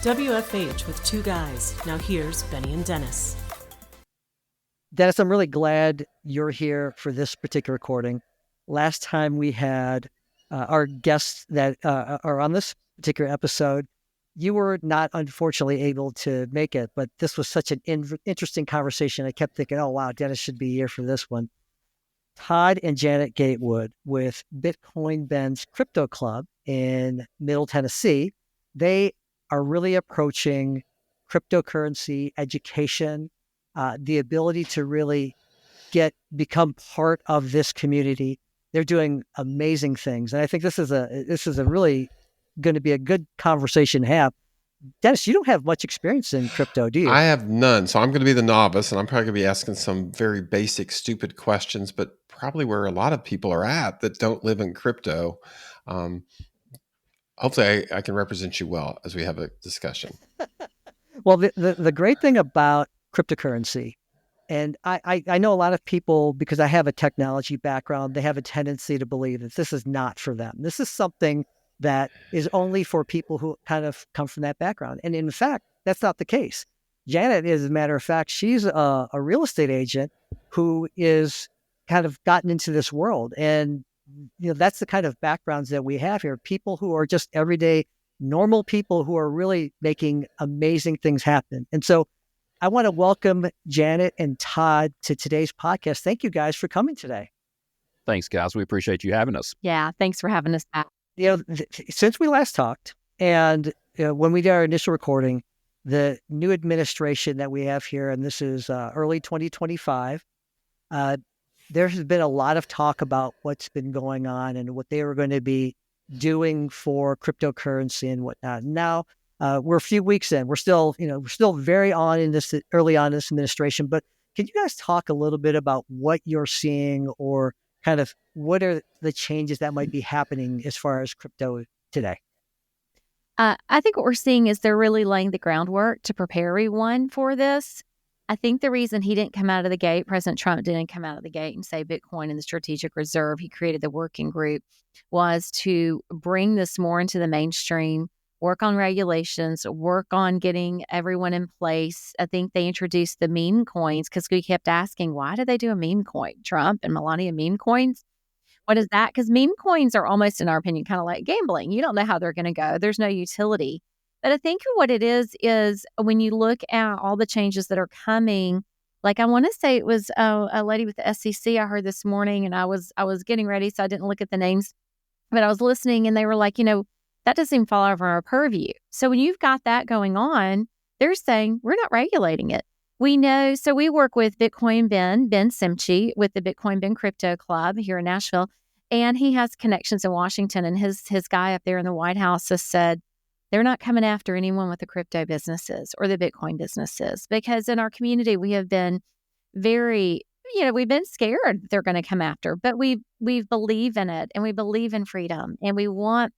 WFH with two guys. Now here's Benny and Dennis. Dennis, I'm really glad you're here for this particular recording. Last time we had our guests that are on this particular episode, you were not unfortunately able to make it, but this was such an interesting conversation. I kept thinking, oh, wow, Dennis should be here for this one. Todd and Janet Gatewood with Bitcoin Ben's Crypto Club in Middle Tennessee. They are really approaching cryptocurrency education, the ability to really become part of this community. They're doing amazing things. And I think this is a really going to be a good conversation to have. Dennis, you don't have much experience in crypto, do you? I have none. So I'm going to be the novice, and I'm probably going to be asking some very basic, stupid questions, but probably where a lot of people are at that don't live in crypto. Hopefully I can represent you well as we have a discussion. Well, the great thing about cryptocurrency, and I know a lot of people, because I have a technology background, they have a tendency to believe that this is not for them. This is something that is only for people who kind of come from that background. And in fact, that's not the case. Janet, as a matter of fact, she's a real estate agent who is kind of gotten into this world. And, that's the kind of backgrounds that we have here. People who are just everyday, normal people who are really making amazing things happen. And so I want to welcome Janet and Todd to today's podcast. Thank you guys for coming today. Thanks, guys. We appreciate you having us. Yeah, thanks for having us back. Since we last talked, and when we did our initial recording, the new administration that we have here, and this is early 2025, there has been a lot of talk about what's been going on and what they were going to be doing for cryptocurrency and whatnot. Now, we're a few weeks in. We're still very early on in this administration. But can you guys talk a little bit about what you're seeing, or kind of what are the changes that might be happening as far as crypto today? I think what we're seeing is they're really laying the groundwork to prepare everyone for this. I think the reason he didn't come out of the gate, President Trump didn't come out of the gate and say Bitcoin and the strategic reserve, he created the working group, was to bring this more into the mainstream, work on regulations, work on getting everyone in place. I think they introduced the meme coins because we kept asking, why did they do a meme coin? Trump and Melania meme coins? What is that? Because meme coins are almost, in our opinion, kind of like gambling. You don't know how they're going to go. There's no utility. But I think what it is when you look at all the changes that are coming, like I want to say it was a lady with the SEC I heard this morning, and I was getting ready, so I didn't look at the names, but I was listening, and they were like, that doesn't even fall over our purview. So when you've got that going on, they're saying we're not regulating it. We know, so we work with Bitcoin Ben Semchee with the Bitcoin Ben Crypto Club here in Nashville, and he has connections in Washington, and his guy up there in the White House has said they're not coming after anyone with the crypto businesses or the Bitcoin businesses, because in our community we have been very, we've been scared they're going to come after, but we believe in it, and we believe in freedom, and we want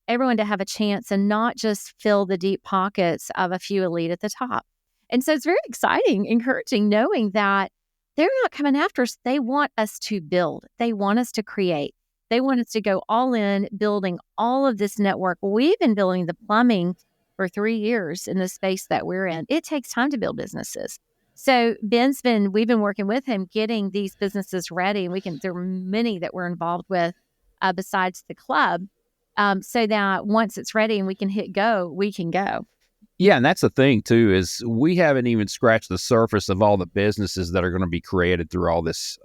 everyone to have a chance and not just fill the deep pockets of a few elite at the top. And so it's very exciting, encouraging, knowing that they're not coming after us. They want us to build. They want us to create. They want us to go all in, building all of this network. We've been building the plumbing for 3 years in the space that we're in. It takes time to build businesses. So we've been working with him, getting these businesses ready. And there are many that we're involved with besides the club, so that once it's ready and we can hit go, we can go. Yeah, and that's the thing, too, is we haven't even scratched the surface of all the businesses that are going to be created through all this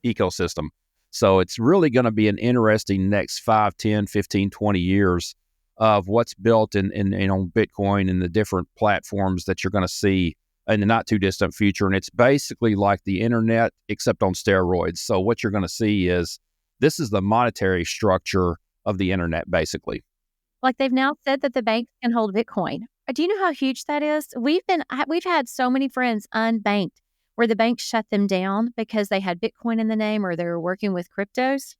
ecosystem. So it's really going to be an interesting next 5, 10, 15, 20 years of what's built in Bitcoin and the different platforms that you're going to see in the not too distant future. And it's basically like the internet, except on steroids. So what you're going to see is this is the monetary structure of the internet, basically. Like they've now said that the banks can hold Bitcoin. Do you know how huge that is? We've had so many friends unbanked where the bank shut them down because they had Bitcoin in the name or they were working with cryptos.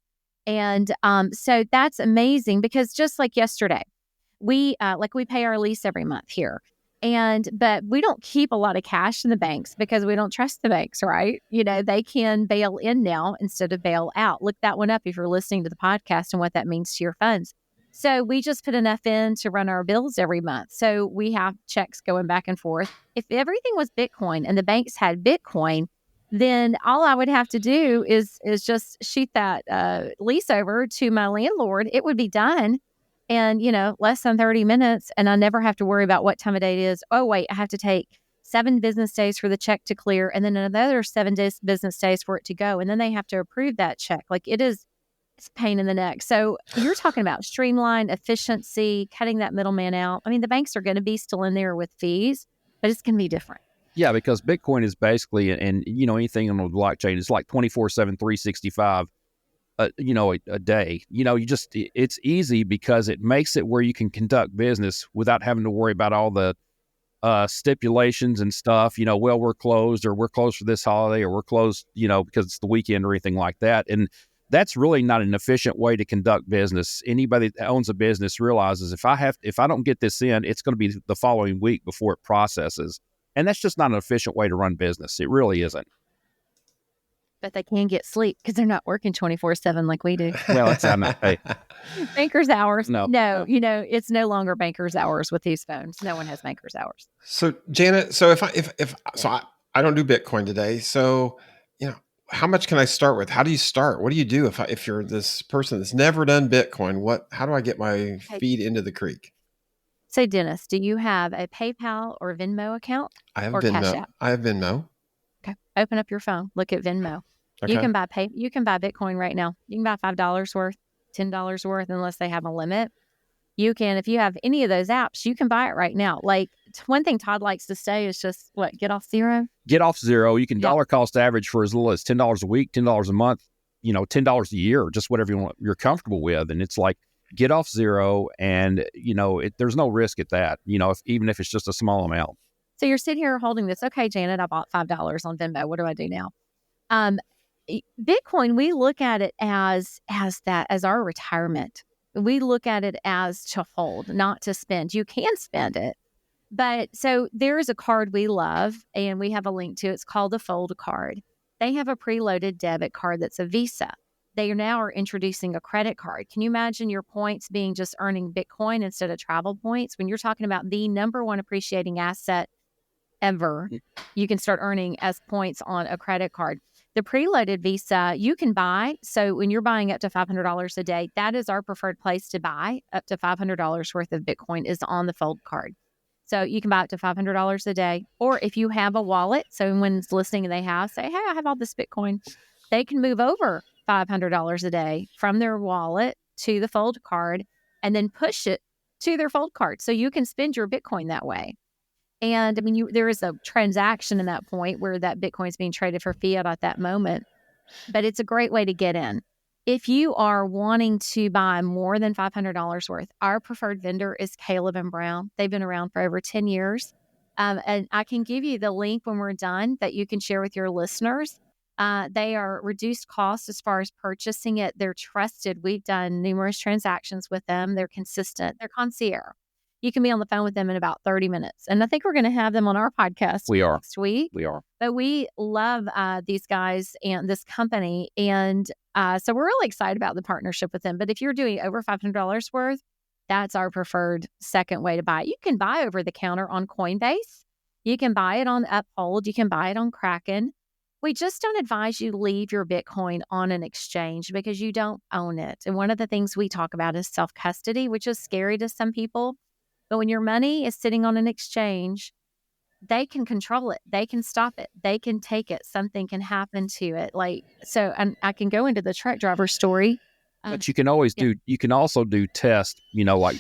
And so that's amazing, because just like yesterday, we pay our lease every month here. But we don't keep a lot of cash in the banks because we don't trust the banks, right? They can bail in now instead of bail out. Look that one up if you're listening to the podcast and what that means to your funds. So we just put enough in to run our bills every month. So we have checks going back and forth. If everything was Bitcoin and the banks had Bitcoin, then all I would have to do is just shoot that lease over to my landlord. It would be done in, less than 30 minutes. And I never have to worry about what time of day it is. Oh, wait, I have to take 7 business days for the check to clear and then another 7 days, business days for it to go. And then they have to approve that check. Like it's a pain in the neck. So you're talking about streamline, efficiency, cutting that middleman out. I mean, the banks are going to be still in there with fees, but it's going to be different. Yeah, because Bitcoin is basically, and anything on the blockchain is like 24/7, 365, a day. It's easy because it makes it where you can conduct business without having to worry about all the stipulations and stuff. Well, we're closed, or we're closed for this holiday, or we're closed, because it's the weekend or anything like that. And that's really not an efficient way to conduct business. Anybody that owns a business realizes if I don't get this in, it's going to be the following week before it processes. And that's just not an efficient way to run business. It really isn't. But they can get sleep because they're not working 24/7 like we do. Well, it's not. Hey, banker's hours. No. It's no longer banker's hours with these phones. No one has banker's hours. So Janet, so I don't do Bitcoin today. So, how much can I start with? How do you start? What do you do if you're this person that's never done Bitcoin? How do I get my feet into the creek? So, Dennis, do you have a PayPal or Venmo account? I have or Venmo. Cash App? I have Venmo. Okay. Open up your phone. Look at Venmo. Okay. You can buy Bitcoin right now. You can buy $5 worth, $10 worth, unless they have a limit. You can, if you have any of those apps, you can buy it right now. Like one thing Todd likes to say is just get off zero. Get off zero. You can dollar cost average for as little as $10 a week, $10 a month, $10 a year, just whatever you're comfortable with. And it's like, get off zero, and there's no risk at that. Even if it's just a small amount. So you're sitting here holding this. Okay, Janet, I bought $5 on Venmo. What do I do now? Bitcoin, we look at it as our retirement. We look at it as to hold, not to spend. You can spend it, but so there is a card we love, and we have a link to. It's called the Fold card. They have a preloaded debit card that's a Visa. They now are introducing a credit card. Can you imagine your points being just earning Bitcoin instead of travel points? When you're talking about the number one appreciating asset ever, you can start earning as points on a credit card. The preloaded Visa, you can buy. So when you're buying up to $500 a day, that is our preferred place to buy. Up to $500 worth of Bitcoin is on the Fold card. So you can buy up to $500 a day. Or if you have a wallet, so when's listening and they say, hey, I have all this Bitcoin, they can move over $500 a day from their wallet to the Fold card and then push it to their Fold card. So you can spend your Bitcoin that way. And I mean, there is a transaction in that point where that Bitcoin is being traded for fiat at that moment, but it's a great way to get in. If you are wanting to buy more than $500 worth, our preferred vendor is Caleb & Brown. They've been around for over 10 years. And I can give you the link when we're done that you can share with your listeners. They are reduced cost as far as purchasing it. They're trusted. We've done numerous transactions with them. They're consistent. They're concierge. You can be on the phone with them in about 30 minutes. And I think we're going to have them on our podcast next week. We are. But we love these guys and this company. And so we're really excited about the partnership with them. But if you're doing over $500 worth, that's our preferred second way to buy it. You can buy over the counter on Coinbase. You can buy it on Uphold. You can buy it on Kraken. We just don't advise you leave your Bitcoin on an exchange because you don't own it. And one of the things we talk about is self-custody, which is scary to some people. But when your money is sitting on an exchange, they can control it. They can stop it. They can take it. Something can happen to it. And I can go into the truck driver story. But you can always you can also do tests, like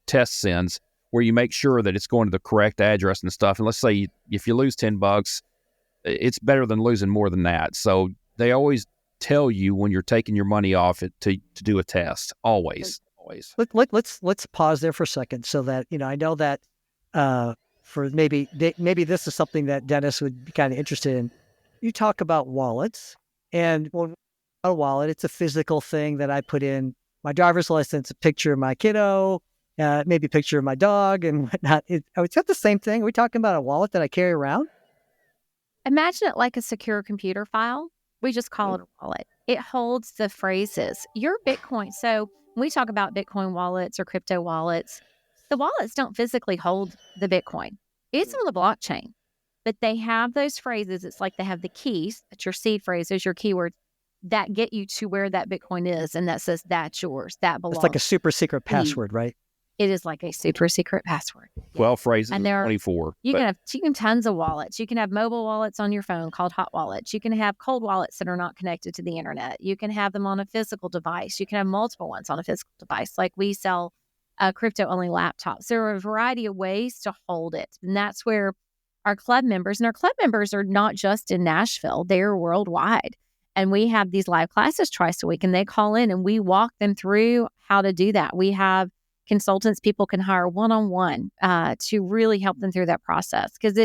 test sends where you make sure that it's going to the correct address and stuff. And let's say if you lose $10, it's better than losing more than that. So they always tell you when you're taking your money off it to do a test. Always. Let's pause there for a second so that, I know that for maybe this is something that Dennis would be kind of interested in. You talk about wallets, and when a wallet, it's a physical thing that I put in my driver's license, a picture of my kiddo, maybe a picture of my dog and whatnot. Is that the same thing? Are we talking about a wallet that I carry around? Imagine it like a secure computer file. We just call it a wallet. It holds the phrases. Your Bitcoin. So when we talk about Bitcoin wallets or crypto wallets, the wallets don't physically hold the Bitcoin. It's on the blockchain, but they have those phrases. It's like they have the keys, that's your seed phrases, your keywords that get you to where that Bitcoin is. And that says that's yours, that belongs. It's like a super secret to you. password, right? It is like a super secret password. 12 phrases, and there are 24. You can have tons of wallets. You can have mobile wallets on your phone called hot wallets. You can have cold wallets that are not connected to the internet. You can have them on a physical device. You can have multiple ones on a physical device. Like we sell crypto-only laptops. There are a variety of ways to hold it. And that's where our club members are not just in Nashville. They're worldwide. And we have these live classes twice a week, and they call in and we walk them through how to do that. We have consultants people can hire one-on-one to really help them through that process, because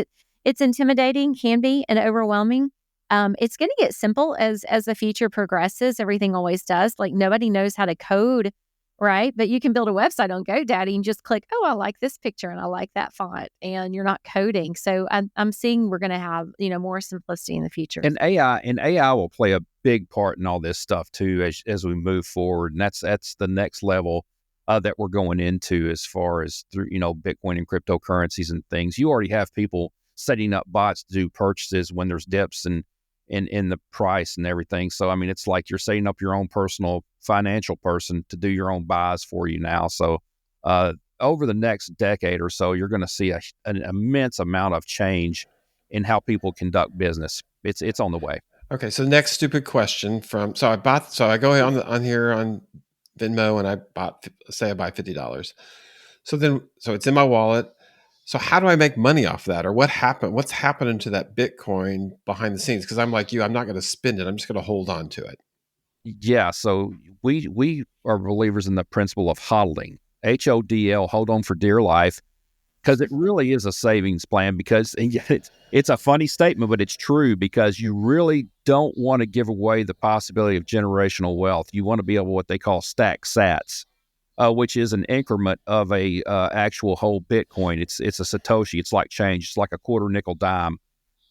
it's intimidating, can be, and overwhelming. It's going to get simple as the future progresses. Everything always does. Like nobody knows how to code, right? But you can build a website on GoDaddy and just click, oh, I like this picture and I like that font, and you're not coding. So I'm seeing we're going to have more simplicity in the future. And AI will play a big part in all this stuff too as we move forward. And that's the next level that we're going into as far as through Bitcoin and cryptocurrencies and things. You already have people setting up bots to do purchases when there's dips and in the price and everything. So I mean, it's like you're setting up your own personal financial person to do your own buys for you now. So over the next decade or so, you're going to see an immense amount of change in how people conduct business. It's on the way. Okay, so next stupid question so I go on here on Venmo and I buy $50. So it's in my wallet. So how do I make money off that? Or what's happening to that Bitcoin behind the scenes? Because I'm like you, I'm not going to spend it. I'm just going to hold on to it. Yeah. So we are believers in the principle of hodling, HODL, hold on for dear life, because it really is a savings plan. Because it's a funny statement, but it's true, because you really don't want to give away the possibility of generational wealth. You want to be able what they call stack sats, which is an increment of a actual whole Bitcoin. It's a Satoshi. It's like change. It's like a quarter, nickel, dime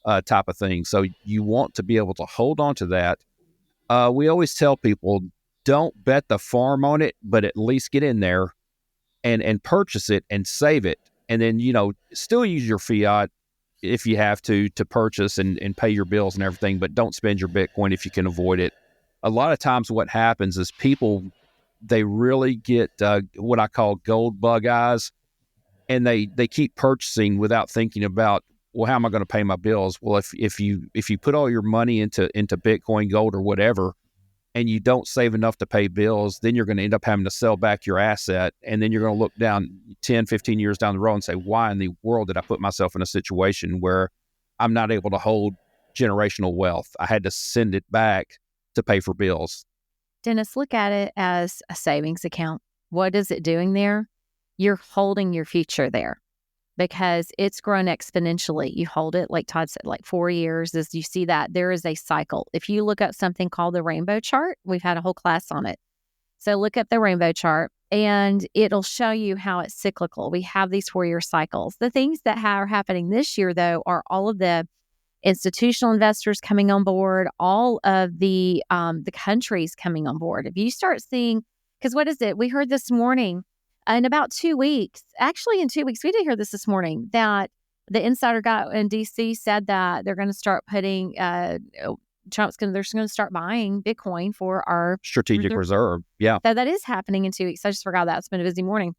type of thing. So you want to be able to hold on to that. We always tell people, don't bet the farm on it, but at least get in there and purchase it and save it. And then, still use your fiat if you have to purchase and pay your bills and everything, but don't spend your Bitcoin if you can avoid it. A lot of times what happens is people, they really get what I call gold bug eyes, and they keep purchasing without thinking about, well, how am I going to pay my bills? Well, if you put all your money into Bitcoin, gold, or whatever, and you don't save enough to pay bills, then you're going to end up having to sell back your asset. And then you're going to look down 10, 15 years down the road and say, why in the world did I put myself in a situation where I'm not able to hold generational wealth? I had to send it back to pay for bills. Dennis, look at it as a savings account. What is it doing there? You're holding your future there, because it's grown exponentially. You hold it, like Todd said, like 4 years. As you see that there is a cycle. If you look up something called the rainbow chart, we've had a whole class on it. So look up the rainbow chart and it'll show you how it's cyclical. We have these 4-year cycles. The things that are happening this year, though, are all of the institutional investors coming on board, all of the countries coming on board. If you start seeing, because what is it? We heard this morning, in about 2 weeks, actually in 2 weeks, we did hear this morning, that the insider guy in DC said that they're going to start putting, they're going to start buying Bitcoin for our strategic reserve. Yeah. That is happening in 2 weeks. I just forgot that. It's been a busy morning.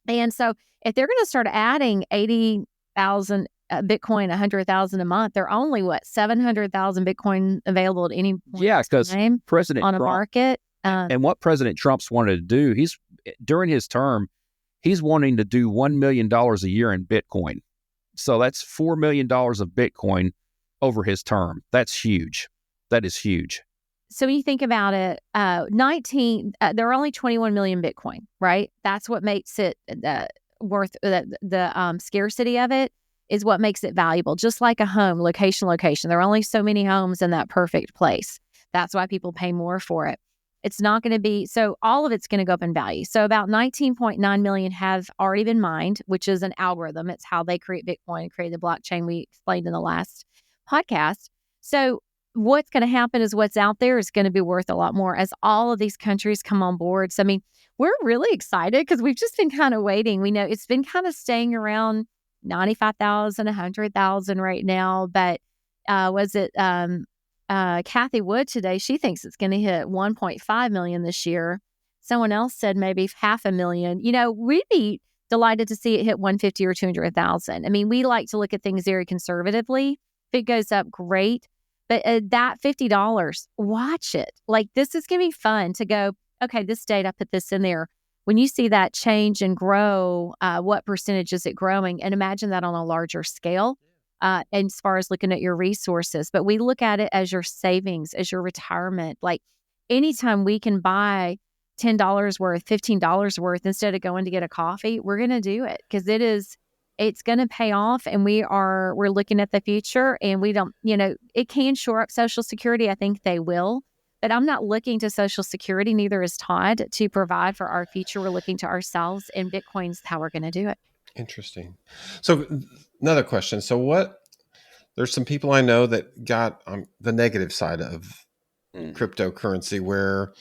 And so if they're going to start adding 80,000 Bitcoin, 100,000 a month, they're only 700,000 Bitcoin available at any point. Yeah, because President on Trump, a market. And what President Trump's wanted to do, during his term, he's wanting to do $1 million a year in Bitcoin. So that's $4 million of Bitcoin over his term. That's huge. That is huge. So when you think about it, there are only 21 million Bitcoin, right? That's what makes it worth the scarcity of it is what makes it valuable. Just like a home, location. There are only so many homes in that perfect place. That's why people pay more for it. It's not going to be, so all of it's going to go up in value. So about 19.9 million have already been mined, which is an algorithm. It's how they create Bitcoin and create the blockchain we explained in the last podcast. So what's going to happen is what's out there is going to be worth a lot more as all of these countries come on board. So, I mean, we're really excited because we've just been kind of waiting. We know it's been kind of staying around 95,000, 100,000 right now. But Kathy Wood today, she thinks it's going to hit 1.5 million this year. Someone else said maybe 500,000. We'd be delighted to see it hit 150 or 200,000. I mean, we like to look at things very conservatively. If it goes up, great. But that $50, watch it. Like, this is going to be fun to go, okay, this date, I put this in there. When you see that change and grow, what percentage is it growing? And imagine that on a larger scale. And as far as looking at your resources. But we look at it as your savings, as your retirement. Like, anytime we can buy $10 worth, $15 worth instead of going to get a coffee, we're going to do it because it's going to pay off. And we're looking at the future, and we don't, it can shore up Social Security. I think they will, but I'm not looking to Social Security. Neither is Todd, to provide for our future. We're looking to ourselves, and Bitcoin's how we're going to do it. Interesting. So another question. So there's some people I know that got the negative side of cryptocurrency where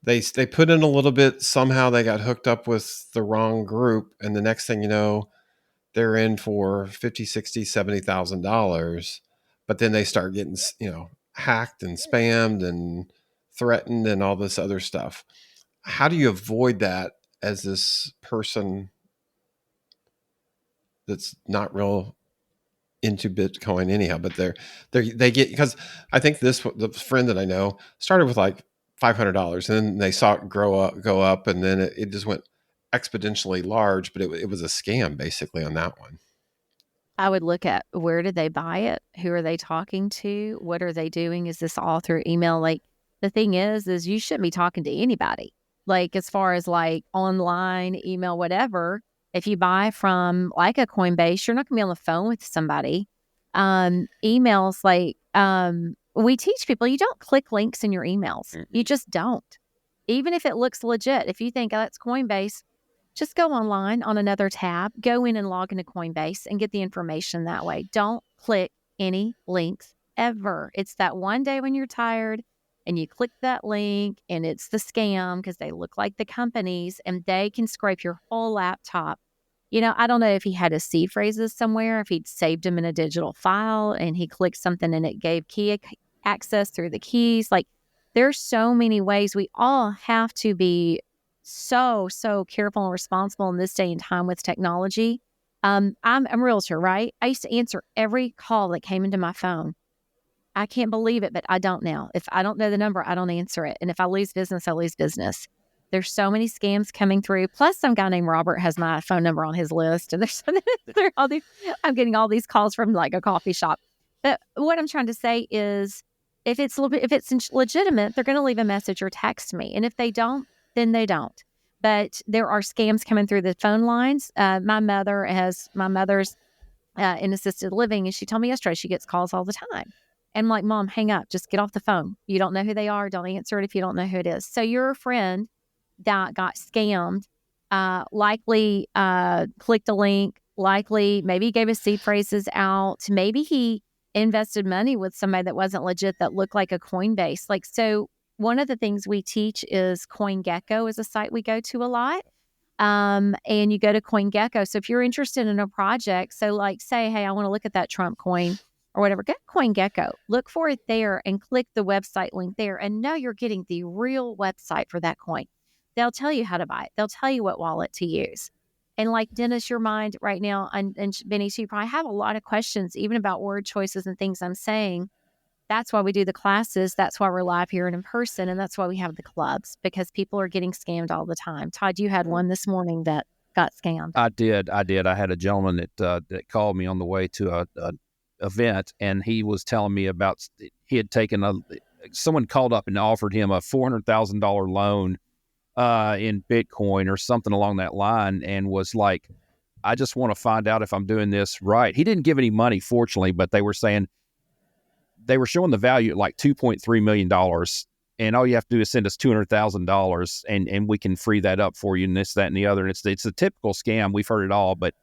they put in a little bit, somehow they got hooked up with the wrong group, and the next thing you know, they're in for $50,000, $60,000, $70,000, but then they start getting, hacked and spammed and threatened and all this other stuff. How do you avoid that as this person that's not real into Bitcoin anyhow, but they get, because I think the friend that I know started with like $500, and then they saw it go up, and then it just went exponentially large, but it was a scam basically on that one. I would look at, where did they buy it? Who are they talking to? What are they doing? Is this all through email? Like, the thing is you shouldn't be talking to anybody. Like, as far as like online, email, whatever. If you buy from like a Coinbase, you're not gonna be on the phone with somebody. Emails, like, we teach people, you don't click links in your emails. You just don't. Even if it looks legit. If you think, oh, that's Coinbase, just go online on another tab, go in and log into Coinbase and get the information that way. Don't click any links ever. It's that one day when you're tired and you click that link and it's the scam because they look like the companies and they can scrape your whole laptop. I don't know if he had his seed phrases somewhere, if he'd saved them in a digital file and he clicked something and it gave key access through the keys. Like, there's so many ways. We all have to be so careful and responsible in this day and time with technology. I'm a realtor, right? I used to answer every call that came into my phone. I can't believe it, but I don't now. If I don't know the number, I don't answer it. And if I lose business, I lose business. There's so many scams coming through. Plus, some guy named Robert has my phone number on his list. And I'm getting all these calls from like a coffee shop. But what I'm trying to say is, if it's legitimate, they're going to leave a message or text me. And if they don't, then they don't. But there are scams coming through the phone lines. My mother's in assisted living, and she told me yesterday she gets calls all the time. And I'm like, Mom, hang up. Just get off the phone. You don't know who they are. Don't answer it if you don't know who it is. So your friend that got scammed likely clicked a link, likely maybe gave his seed phrases out. Maybe he invested money with somebody that wasn't legit, that looked like a Coinbase. Like, so one of the things we teach is CoinGecko is a site we go to a lot. And you go to CoinGecko. So if you're interested in a project, so like say, hey, I want to look at that Trump coin or whatever, go to CoinGecko, look for it there and click the website link there and know you're getting the real website for that coin. They'll tell you how to buy it. They'll tell you what wallet to use. And like Dennis, your mind right now, and Benny, so you probably have a lot of questions, even about word choices and things I'm saying. That's why we do the classes. That's why we're live here and in person. And that's why we have the clubs, because people are getting scammed all the time. Todd, you had one this morning that got scammed. I did. I had a gentleman that called me on the way to a event, and he was telling me about, he had taken someone called up and offered him a $400,000 loan in Bitcoin or something along that line, and was like, I just want to find out if I'm doing this right. He didn't give any money, fortunately, but they were saying, they were showing the value at like $2.3 million, and all you have to do is send us $200,000 and we can free that up for you, and this, that, and the other. And it's a typical scam. We've heard it all, but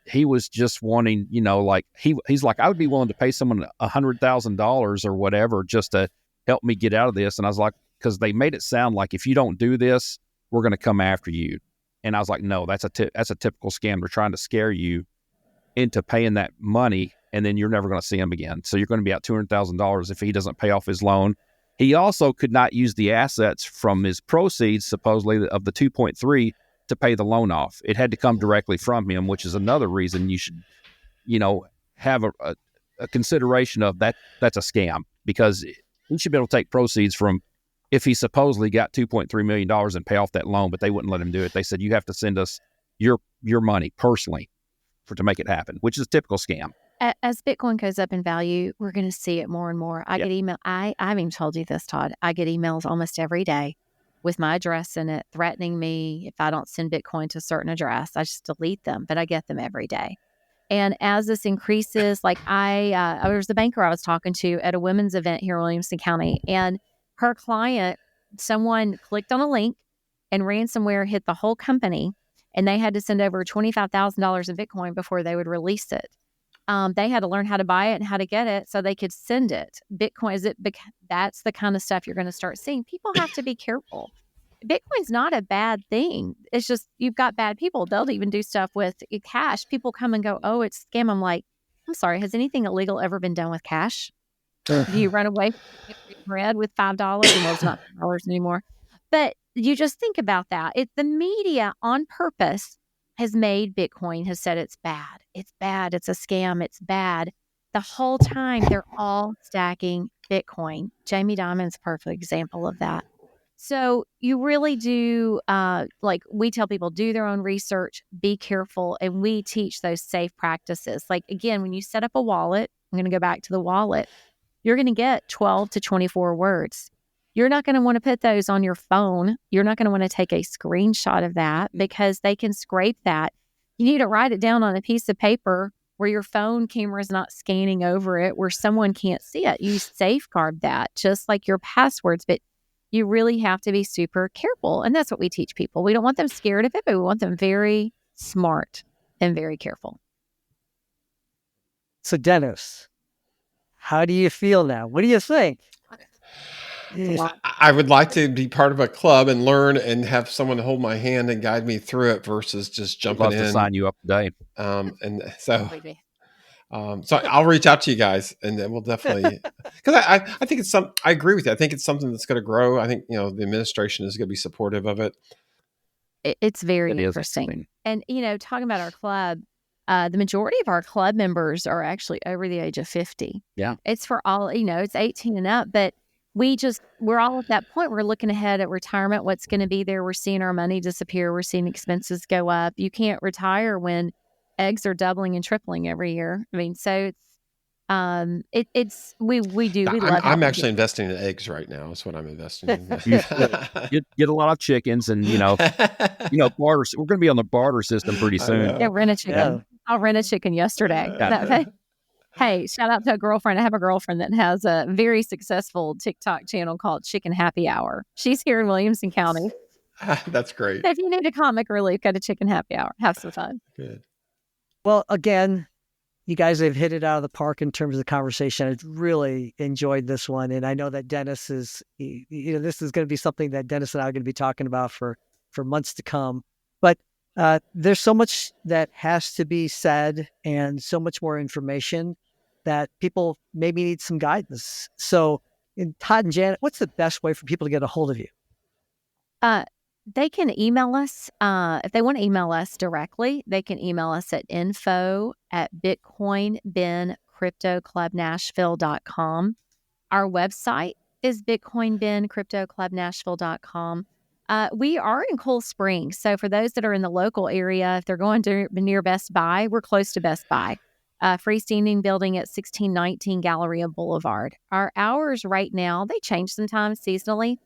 he was just wanting, like he's like, I would be willing to pay someone $100,000 or whatever just to help me get out of this. And I was like, because they made it sound like if you don't do this, we're going to come after you. And I was like, no, that's a typical scam. They're trying to scare you into paying that money, and then you're never going to see him again. So you're going to be out $200,000 if he doesn't pay off his loan. He also could not use the assets from his proceeds, supposedly of the 2.3, to pay the loan off. It had to come directly from him, which is another reason you should, have a consideration of that. That's a scam, because he should be able to take proceeds from, if he supposedly got $2.3 million and pay off that loan, but they wouldn't let him do it. They said, you have to send us your money personally to make it happen, which is a typical scam. As Bitcoin goes up in value, we're going to see it more and more. I get email. I haven't even told you this, Todd. I get emails almost every day with my address in it, threatening me if I don't send Bitcoin to a certain address. I just delete them, but I get them every day. And as this increases, like there was the banker I was talking to at a women's event here in Williamson County, and her client, someone clicked on a link and ransomware hit the whole company, and they had to send over $25,000 in Bitcoin before they would release it. They had to learn how to buy it and how to get it so they could send it. Bitcoin, that's the kind of stuff you're going to start seeing. People have to be careful. Bitcoin's not a bad thing. It's just you've got bad people. They'll even do stuff with cash. People come and go, oh, it's a scam. I'm like, I'm sorry. Has anything illegal ever been done with cash? Do you run away with bread with $5? And it's not $5 anymore. But you just think about that. The media on purpose has made Bitcoin, has said it's bad. It's bad. It's a scam. It's bad. The whole time they're all stacking Bitcoin. Jamie Dimon's a perfect example of that. So you really do, like we tell people, do their own research, be careful, and we teach those safe practices. Like, again, when you set up a wallet, I'm going to go back to the wallet, you're going to get 12 to 24 words. You're not going to want to put those on your phone. You're not going to want to take a screenshot of that because they can scrape that. You need to write it down on a piece of paper where your phone camera is not scanning over it, where someone can't see it. You safeguard that, just like your passwords. But you really have to be super careful. And that's what we teach people. We don't want them scared of it, but we want them very smart and very careful. So, Dennis, how do you feel now? What do you think? I would like to be part of a club and learn and have someone hold my hand and guide me through it versus just jumping I'd love in. to sign you up today. And so I'll reach out to you guys, and then we'll definitely, because I think it's I agree with you. I think it's something that's going to grow. I think, the administration is going to be supportive of it. It's very interesting. And, talking about our club, the majority of our club members are actually over the age of 50. Yeah. It's for all, it's 18 and up, but we're all at that point. We're looking ahead at retirement, what's going to be there. We're seeing our money disappear. We're seeing expenses go up. You can't retire when eggs are doubling and tripling every year. I mean, so we love. I'm actually investing in eggs right now. That's what I'm investing in. Get a lot of chickens, and barter. We're going to be on the barter system pretty soon. Yeah, rent a chicken. Yeah. I'll rent a chicken yesterday. Hey, shout out to a girlfriend. I have a girlfriend that has a very successful TikTok channel called Chicken Happy Hour. She's here in Williamson County. That's great. If you need a comic relief, go to Chicken Happy Hour. Have some fun. Good. Well, again, you guys have hit it out of the park in terms of the conversation. I really enjoyed this one. And I know that Dennis is, this is going to be something that Dennis and I are going to be talking about for months to come. But there's so much that has to be said and so much more information that people maybe need some guidance. So, Todd and Janet, what's the best way for people to get a hold of you? They can email us. If they want to email us directly, they can email us at info@bitcoinbencryptoclubnashville.com. Our website is bitcoinbencryptoclubnashville.com. We are in Cool Springs. So for those that are in the local area, if they're going to near Best Buy, we're close to Best Buy. Freestanding building at 1619 Galleria Boulevard. Our hours right now, they change sometimes seasonally.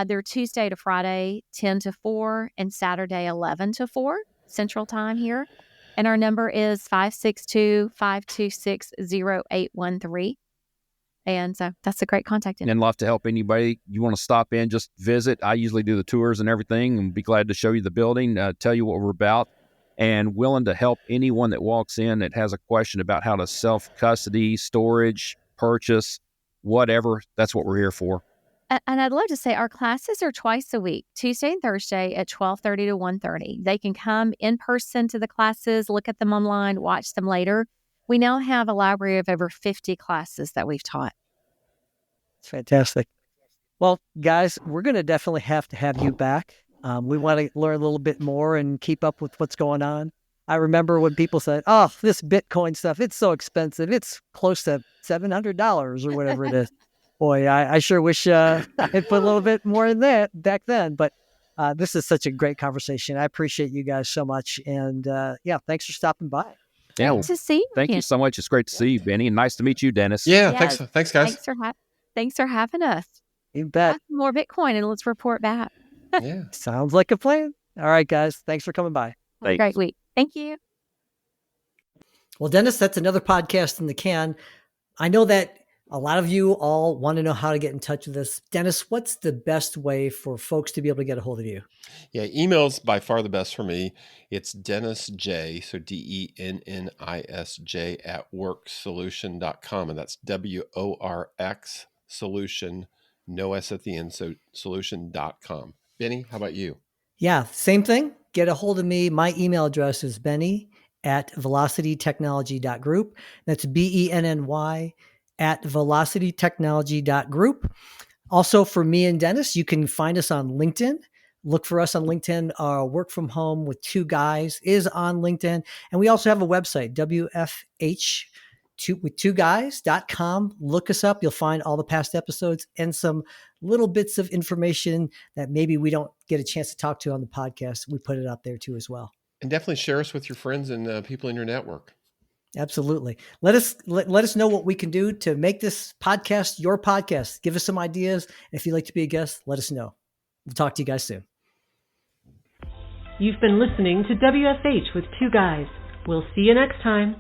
They're Tuesday to Friday, 10 to 4, and Saturday, 11 to 4 Central Time here. And our number is 562-526-0813. And so that's a great contact info. And love to help anybody. You want to stop in, just visit. I usually do the tours and everything, and be glad to show you the building, tell you what we're about. and willing to help anyone that walks in that has a question about how to self-custody, storage, purchase, whatever. That's what we're here for. And I'd love to say our classes are twice a week, Tuesday and Thursday at 12:30 to 1:30. They can come in person to the classes, look at them online, watch them later. We now have a library of over 50 classes that we've taught. It's fantastic. Well, guys, we're going to definitely have to have you back. We want to learn a little bit more and keep up with what's going on. I remember when people said, oh, this Bitcoin stuff, it's so expensive. It's close to $700 or whatever it is. Boy, I sure wish I had put a little bit more in that back then. But this is such a great conversation. I appreciate you guys so much. And thanks for stopping by. Yeah, Great to see you. thank you so much. It's great to see you, Benny. And nice to meet you, Dennis. Yeah, Yes. thanks, guys. Thanks for having us. You bet. Have some more Bitcoin and let's report back. Yeah. Sounds like a plan. All right, guys. Thanks for coming by. Have a Thanks. great week. Thank you. Well, Dennis, that's another podcast in the can. I know that a lot of you all want to know how to get in touch with us. Dennis, what's the best way for folks to be able to get a hold of you? Yeah, email's by far the best for me. It's Dennis J, so DENNISJ at worksolution.com, and that's WORX solution, no S at the end, so solution.com. Benny, how about you? Yeah, same thing. Get a hold of me. My email address is benny@velocitytechnology.group. That's BENNY at velocitytechnology.group. Also, for me and Dennis, you can find us on LinkedIn. Look for us on LinkedIn. Our Work From Home with Two Guys is on LinkedIn. And we also have a website, WFH2guys.com. Look us up. You'll find all the past episodes and some little bits of information that maybe we don't get a chance to talk to on the podcast. We put it out there too as well. And definitely share us with your friends and people in your network. Absolutely. Let us know what we can do to make this podcast your podcast. Give us some ideas. And if you'd like to be a guest, let us know. We'll talk to you guys soon. You've been listening to WFH with Two Guys. We'll see you next time.